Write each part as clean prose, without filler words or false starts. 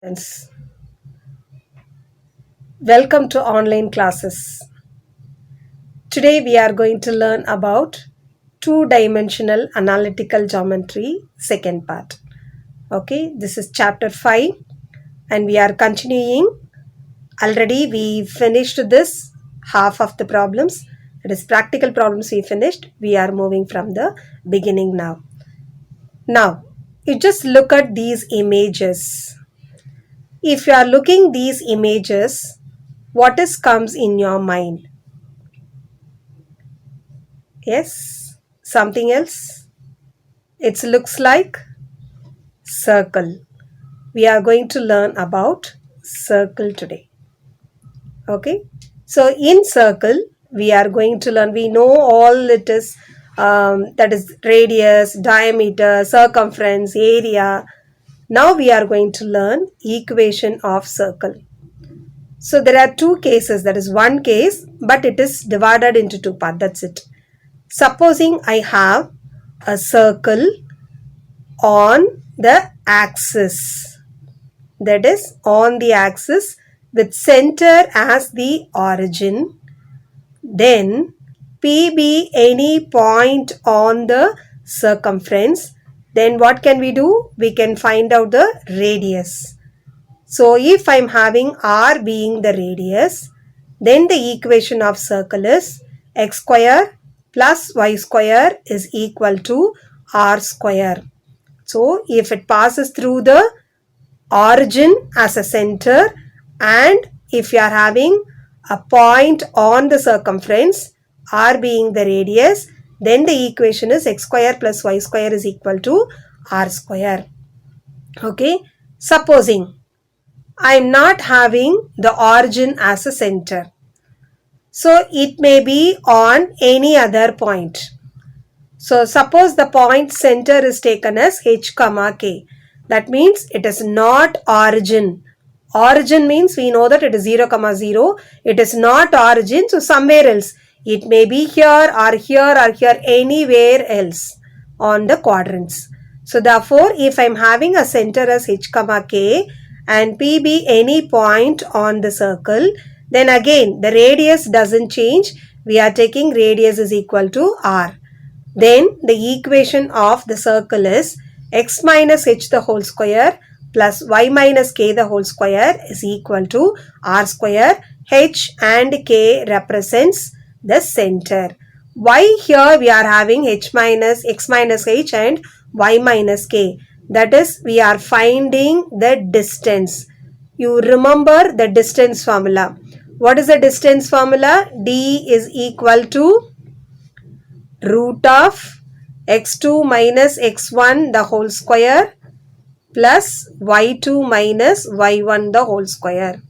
Friends, welcome to online classes. Today we are going to learn about two-dimensional analytical geometry second part. Okay, this is chapter 5 and we are continuing. Already we finished this half of the problems. It is practical problems we finished. We are moving from the beginning now. Now, you just look at these images. If you are looking these images, what is comes in your mind? Yes, something else. It looks like circle. We are going to learn about circle today. Okay. So in circle, we are going to learn. We know all it is. That is radius, diameter, circumference, area. Now we are going to learn equation of circle. So there are two cases. That is one case, but it is divided into two parts. That's it. Supposing I have a circle on the axis, that is on the axis with center as the origin, then P be any point on the circumference, then what can we do? We can find out the radius. So if I'm having R being the radius, then the equation of circle is x square plus y square is equal to R square. So if it passes through the origin as a center and if you are having a point on the circumference, R being the radius, then the equation is x square plus y square is equal to R square. Okay. Supposing I am not having the origin as a center. So it may be on any other point. So suppose the point center is taken as h comma k. That means it is not origin. Origin means we know that it is 0 comma 0. It is not origin, so somewhere else. It may be here or here or here, anywhere else on the quadrants. So therefore, if I am having a center as h comma k and p be any point on the circle, then again the radius doesn't change. We are taking radius is equal to r. Then the equation of the circle is x minus h the whole square plus y minus k the whole square is equal to r square. H and k represents the center. Why here we are having h minus x minus h and y minus k? That is, we are finding the distance. You remember the distance formula. What is the distance formula? D is equal to root of x2 minus x1 the whole square plus y2 minus y1 the whole square.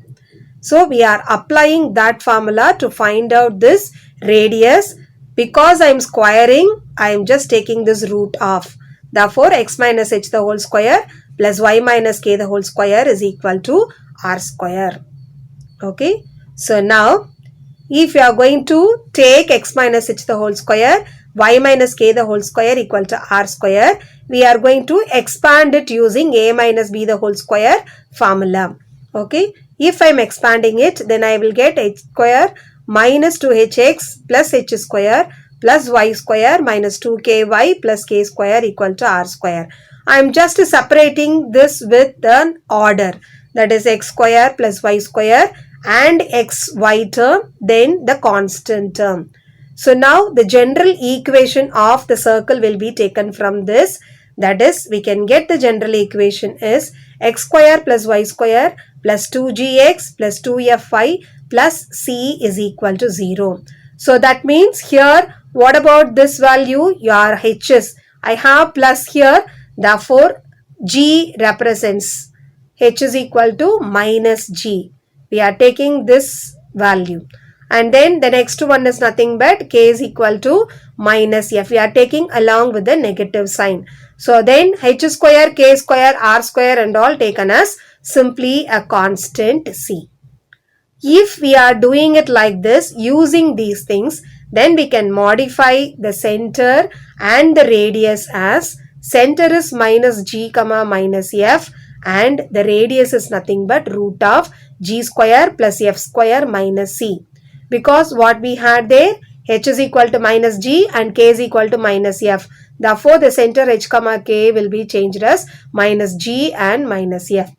So we are applying that formula to find out this radius. Because I am squaring, I am just taking this root of. Therefore, x minus h the whole square plus y minus k the whole square is equal to r square. Okay. So now, if you are going to take x minus h the whole square, y minus k the whole square equal to r square, we are going to expand it using a minus b the whole square formula. Okay. If I am expanding it, then I will get h square minus 2hx plus h square plus y square minus 2ky plus k square equal to r square. I am just separating this with an order, that is x square plus y square and xy term, then the constant term. So now the general equation of the circle will be taken from this. That is, we can get the general equation is x square plus y square plus 2gx plus 2fy plus c is equal to 0. So that means here, what about this value? Your h's. I have plus here. Therefore, g represents h is equal to minus g. We are taking this value. And then the next one is nothing but k is equal to minus f. We are taking along with the negative sign. So then h square, k square, r square and all taken as simply a constant c. If we are doing it like this, using these things, then we can modify the center and the radius as center is minus g comma minus f and the radius is nothing but root of g square plus f square minus c. Because what we had there, h is equal to minus g and k is equal to minus f. Therefore, the center h comma k will be changed as minus g and minus f.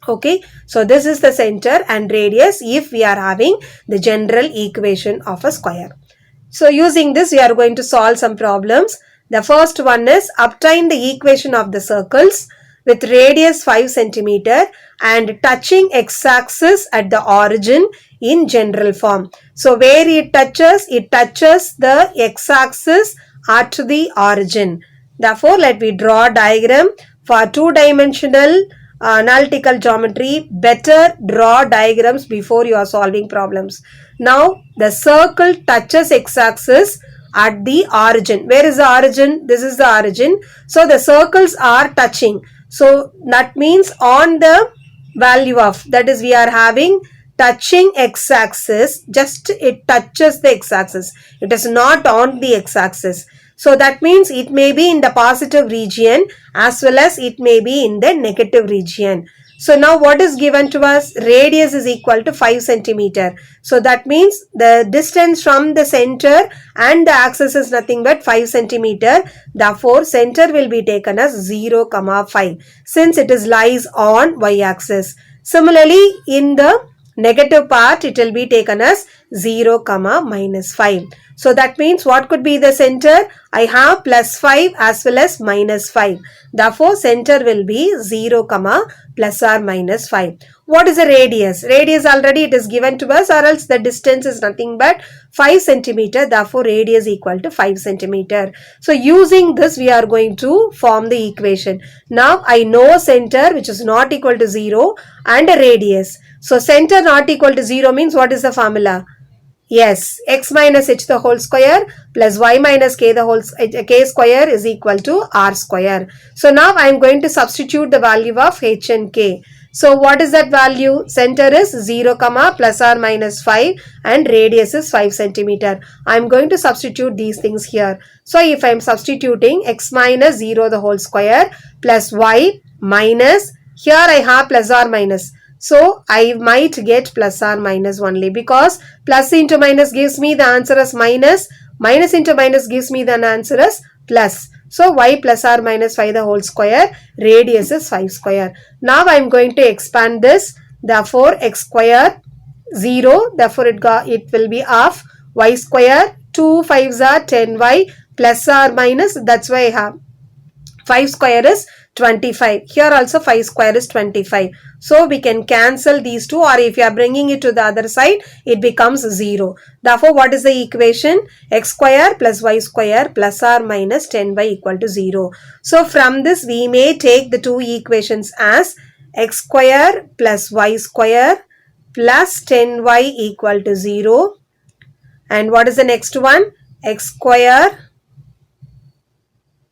Okay, so this is the center and radius if we are having the general equation of a square. So using this, we are going to solve some problems. The first one is obtain the equation of the circles with radius 5 centimeter and touching x-axis at the origin in general form. So where it touches the x-axis at the origin. Therefore, let me draw a diagram for two-dimensional analytical geometry. Better draw diagrams before you are solving problems. Now, the circle touches x-axis at the origin. Where is the origin? This is the origin. So, the circles are touching. So, that means on the value of, that is we are having touching x-axis, just it touches the x-axis. It is not on the x-axis. So that means it may be in the positive region as well as it may be in the negative region. So now what is given to us? Radius is equal to 5 centimeter. So that means the distance from the center and the axis is nothing but 5 centimeter. Therefore, center will be taken as 0, 5 since it is lies on y-axis. Similarly, in the negative part, it will be taken as 0, minus 5. So that means what could be the center? I have plus 5 as well as minus 5. Therefore, center will be 0, plus or minus 5. What is the radius? Radius already it is given to us, or else the distance is nothing but 5 centimeter. Therefore, radius equal to 5 centimeter. So using this, we are going to form the equation. Now I know center which is not equal to 0 and a radius. So center not equal to 0 means what is the formula? Yes, x minus h the whole square plus y minus k the whole k square is equal to r square. So now I am going to substitute the value of h and k. So what is that value? Center is 0, plus or minus 5 and radius is 5 centimeter. I am going to substitute these things here. So if I am substituting x minus 0 the whole square plus y minus, here I have plus or minus. So I might get plus or minus only, because plus into minus gives me the answer as minus, minus into minus gives me the answer as plus. So y plus or minus 5 the whole square, radius is 5 square. Now I am going to expand this. Therefore x square 0, therefore it will be half y square, 2 5s are 10y plus or minus, that's why I have 5 square is 25. Here also 5 square is 25. So we can cancel these two, or if you are bringing it to the other side, it becomes 0. Therefore, what is the equation? X square plus y square plus or minus 10y equal to 0. So from this, we may take the two equations as x square plus y square plus 10y equal to 0. And what is the next one? X square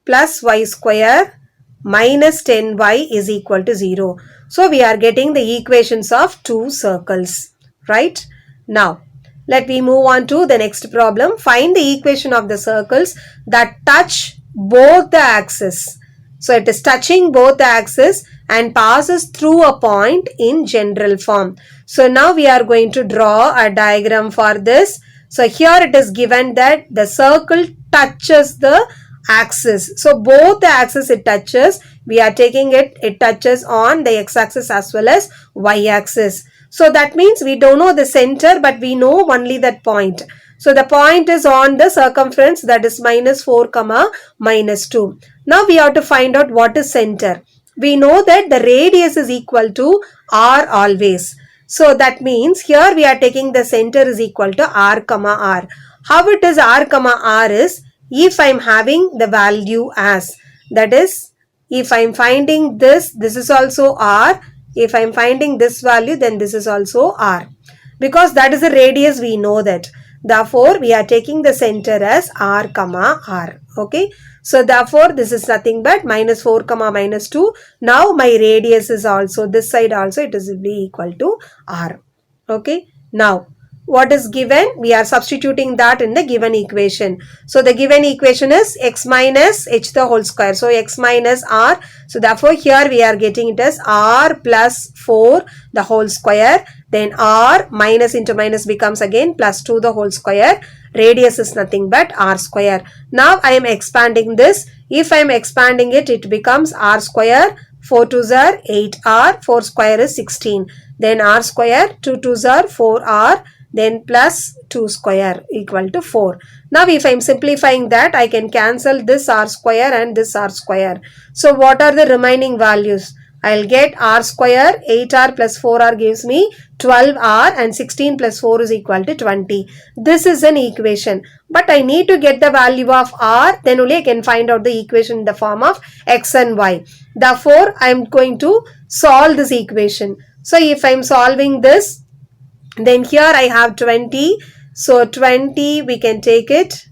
plus y square minus 10y is equal to 0. So we are getting the equations of two circles, right? Now, let me move on to the next problem. Find the equation of the circles that touch both the axes. So it is touching both the axes and passes through a point in general form. So now we are going to draw a diagram for this. So here it is given that the circle touches the axis. So both the axis it touches, we are taking it touches on the x-axis as well as y-axis. So that means we don't know the center, but we know only that point. So the point is on the circumference, that is minus 4, minus 2. Now we have to find out what is center. We know that the radius is equal to r always. So that means here we are taking the center is equal to r, r. How it is r, r is, if I am having the value as, that is, if I am finding this is also r. If I am finding this value, then this is also r. Because that is the radius, we know that. Therefore, we are taking the center as r, r. Okay. So, therefore, this is nothing but minus 4, minus 2. Now, my radius is also, this side also, it is will be equal to r. Okay. Now, what is given, we are substituting that in the given equation. So the given equation is x minus h the whole square. So x minus r. So therefore here we are getting it as r plus 4 the whole square. Then r minus into minus becomes again plus 2 the whole square. Radius is nothing but r square. Now I am expanding this. If I am expanding it, it becomes r square. 4 2s are 8r. 4 square is 16. Then r square. 2 2s are 4r. Then plus 2 square equal to 4. Now if I am simplifying that, I can cancel this r square and this r square. So what are the remaining values? I'll get r square, 8r plus 4r gives me 12r and 16 plus 4 is equal to 20. This is an equation. But I need to get the value of r, then only I can find out the equation in the form of x and y. Therefore, I am going to solve this equation. So if I am solving this, then here I have 20. So 20 we can take it.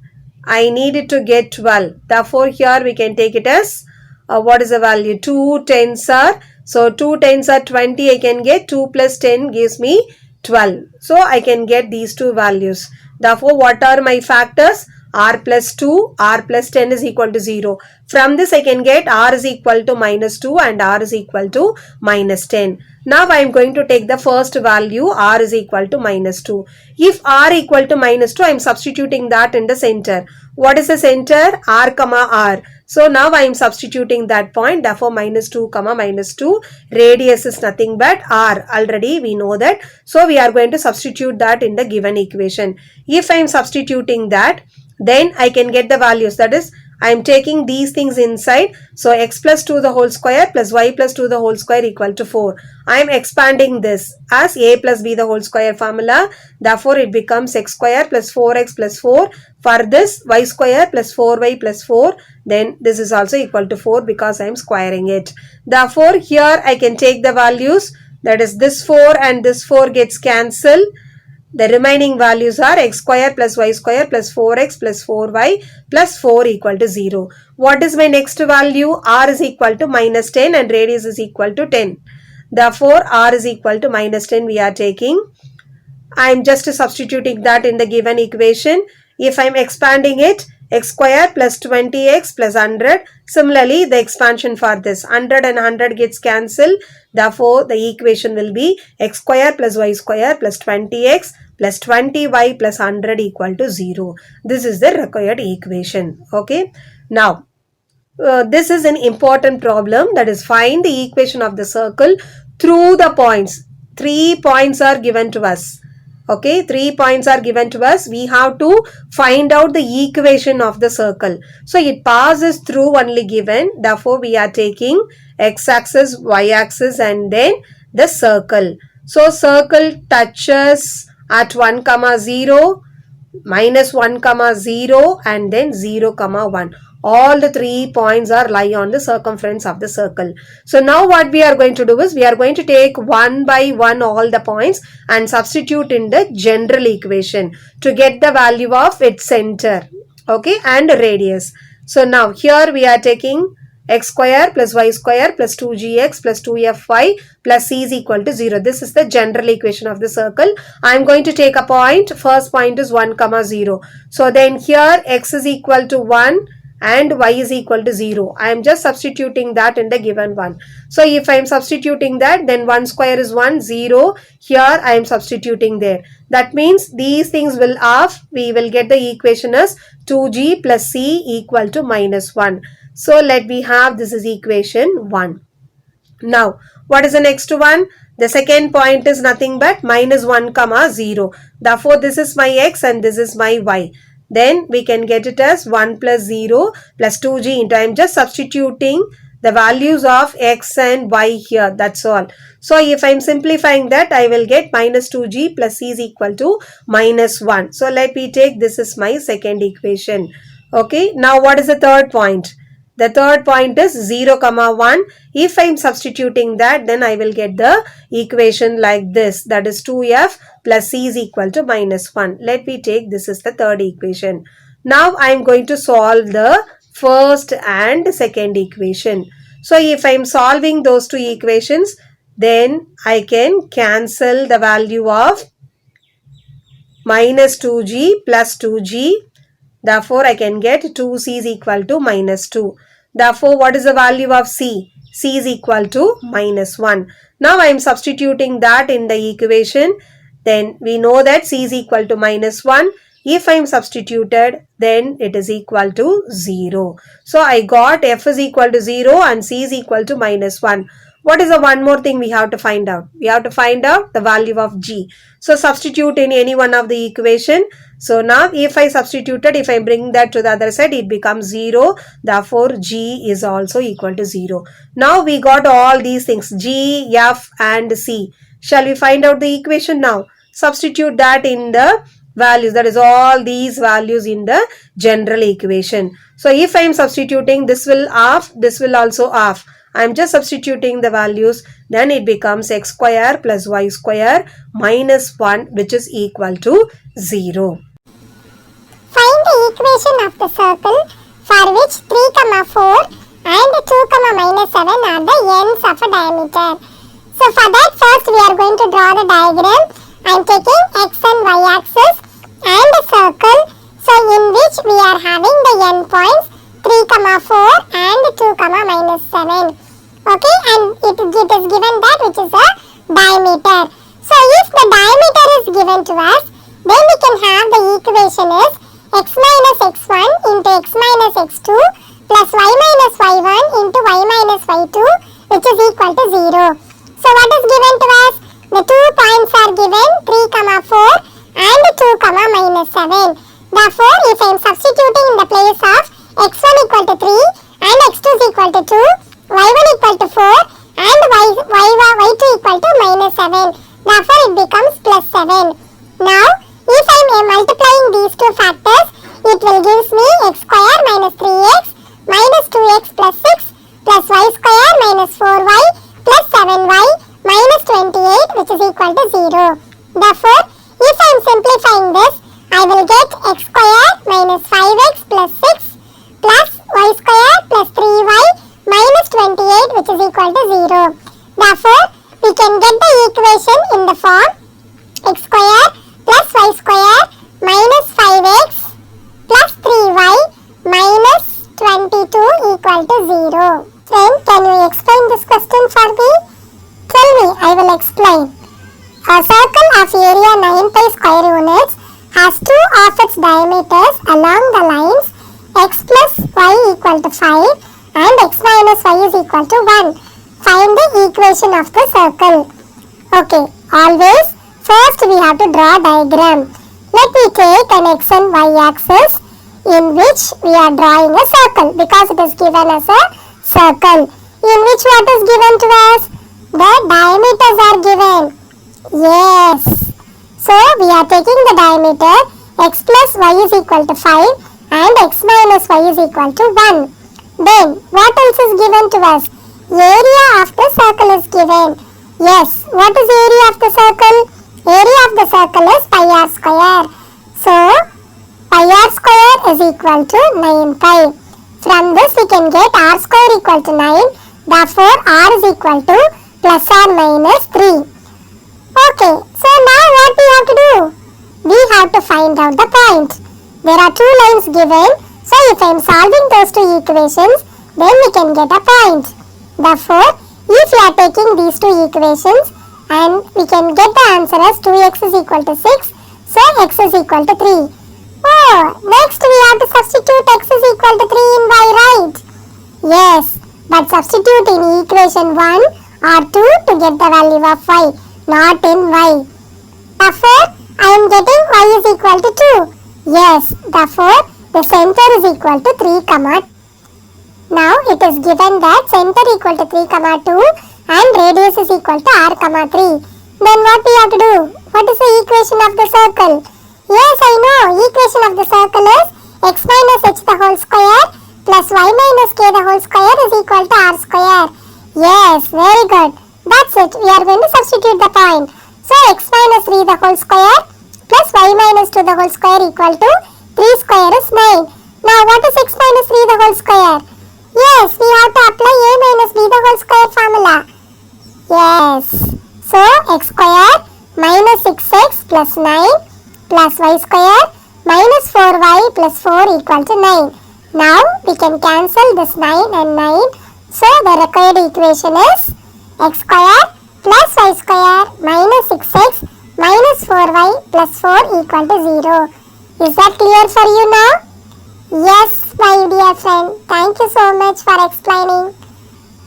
I need it to get 12. Therefore here we can take it as what is the value? 2 tens are. So 2 tens are 20. I can get 2 plus 10 gives me 12. So I can get these two values. Therefore what are my factors? R plus 2, R plus 10 is equal to 0. From this I can get R is equal to minus 2 and R is equal to minus 10. Now I am going to take the first value, R is equal to minus 2. If R equal to minus 2, I am substituting that in the center. What is the center? R comma R. So now I am substituting that point. Therefore minus 2 comma minus 2. Radius is nothing but R. Already we know that. So we are going to substitute that in the given equation. If I am substituting that, then I can get the values. That is, I am taking these things inside. So x plus 2 the whole square plus y plus 2 the whole square equal to 4. I am expanding this as a plus b the whole square formula. Therefore, it becomes x square plus 4x plus 4. For this, y square plus 4y plus 4. Then this is also equal to 4 because I am squaring it. Therefore, here I can take the values. That is, this 4 and this 4 gets cancelled. The remaining values are x square plus y square plus 4x plus 4y plus 4 equal to 0. What is my next value? R is equal to minus 10 and radius is equal to 10. Therefore, R is equal to minus 10 we are taking. I am just substituting that in the given equation. If I am expanding it, x square plus 20x plus 100. Similarly, the expansion for this 100 and 100 gets cancelled. Therefore, the equation will be x square plus y square plus 20x plus 20y plus 100 equal to 0. This is the required equation. Okay. Now, this is an important problem, that is, find the equation of the circle through the points. 3 points are given to us. Okay, 3 points are given to us. We have to find out the equation of the circle. So it passes through only given. Therefore, we are taking x-axis, y-axis and then the circle. So circle touches at 1, 0, minus 1, 0 and then 0, 1. All the 3 points are lie on the circumference of the circle. So now what we are going to do is we are going to take one by one all the points and substitute in the general equation to get the value of its center, okay, and radius. So now here we are taking x square plus y square plus 2gx plus 2fy plus c is equal to 0. This is the general equation of the circle. I am going to take a point. First point is 1, 0. So then here x is equal to 1 and y is equal to 0. I am just substituting that in the given one. So if I am substituting that, then 1 square is 1, 0. Here I am substituting there. That means these things will off. We will get the equation as 2g plus c equal to minus 1. So let me have, this is equation 1. Now, what is the next one? The second point is nothing but minus 1, 0. Therefore, this is my x and this is my y. Then we can get it as 1 plus 0 plus 2g into, I am just substituting the values of x and y here. That's all. So if I am simplifying that, I will get minus 2g plus c is equal to minus 1. So let me take, this is my second equation. Okay. Now what is the third point? The third point is 0, 1. If I am substituting that, then I will get the equation like this. That is 2f plus c is equal to minus 1. Let me take, this is the third equation. Now I am going to solve the first and second equation. So if I am solving those two equations, then I can cancel the value of minus 2g plus 2g. Therefore, I can get 2c is equal to minus 2. Therefore, what is the value of c? C is equal to minus 1. Now, I am substituting that in the equation. Then, we know that c is equal to minus 1. If I am substituted, then it is equal to 0. So, I got f is equal to 0 and c is equal to minus 1. What is the one more thing we have to find out? We have to find out the value of g. So, substitute in any one of the equation. So, now if I substituted, if I bring that to the other side, it becomes 0. Therefore, g is also equal to 0. Now, we got all these things, g, f and c. Shall we find out the equation now? Substitute that in the values, that is all these values in the general equation. So, if I am substituting, this will half, this will also half. I am just substituting the values, then it becomes x square plus y square minus 1, which is equal to 0. Find the equation of the circle for which 3, 4 and 2, minus 7 are the ends of a diameter. So for that, first we are going to draw the diagram. I am taking x and y axis and a circle, so in which we are having the end points 3, 4 and 2, minus 7. Okay, and it is given that which is a diameter. So if the diameter is given to us, then we can have the equation is x minus x1 into x minus x2 plus y minus y1 into y minus y2, which is equal to 0. So what is given to us? The 2 points are given 3, 4 and 2, minus 7. Therefore, if I am substituting in the place of x1 equal to 3 and x2 is equal to 2, y1 equal to 4 and y2 equal to minus 7. Therefore, it becomes plus 7. Now, if I am multiplying these two factors, it will give me x square minus 3x minus 2x plus 6 plus y square minus 4y plus 7y minus 28, which is equal to 0. Therefore, if I am simplifying this, I will get x square minus 5x plus 6 plus y square plus 3y minus 28, which is equal to 0. Therefore, we can get the equation in the form x square plus y square minus 5x plus 3y minus 22 equal to 0. Friend, can you explain this question for me? Tell me, I will explain. A circle of area 9 pi square units has two of its diameters along the lines x plus y equal to 5 and x minus y is equal to 1. Find the equation of the circle. Okay, always first we have to draw a diagram. Let me take an x and y axis in which we are drawing a circle because it is given as a circle. In which what is given to us? The diameters are given. Yes. So we are taking the diameter x plus y is equal to 5 and x minus y is equal to 1. Then what else is given to us? Area of the circle is given. Yes. What is area of the circle? Area of the circle is pi r square. So pi r square is equal to 9 pi. From this we can get r square equal to 9. Therefore r is equal to plus or minus 3. Okay, so now what we have to do? We have to find out the point. There are two lines given. So if I am solving those two equations, then we can get a point. Therefore, if we are taking these two equations and we can get the answer as 2x is equal to 6. So x is equal to 3. Oh, next we have to substitute x is equal to 3 in y, right? Yes, but substitute in equation 1 or 2 to get the value of y, not in y. Therefore, I am getting y is equal to 2. Yes, therefore, the center is equal to 3, comma. Now, it is given that center equal to 3, comma 2 and radius is equal to r, comma 3. Then what we have to do? What is the equation of the circle? Yes, I know. Equation of the circle is x minus h the whole square plus y minus k the whole square is equal to r square. Yes, very good. That's it. We are going to substitute the point. So, x minus 3 the whole square plus y minus 2 the whole square equal to 3 square is 9. Now, what is x minus 3 the whole square? Yes, we have to apply a minus b the whole square formula. Yes. So, x square minus 6x plus 9 plus y square minus 4y plus 4 equal to 9. Now we can cancel this 9 and 9. So the required equation is x square plus y square minus 6x minus 4y plus 4 equal to 0. Is that clear for you now? Yes, my dear friend. Thank you so much for explaining.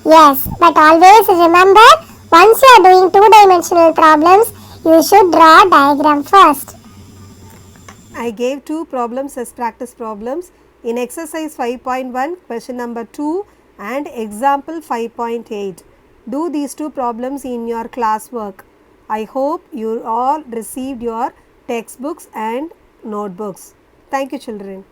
Yes, but always remember, once you are doing two-dimensional problems, you should draw a diagram first. I gave two problems as practice problems in exercise 5.1 question number 2 and example 5.8. Do these two problems in your classwork. I hope you all received your textbooks and notebooks. Thank you, children.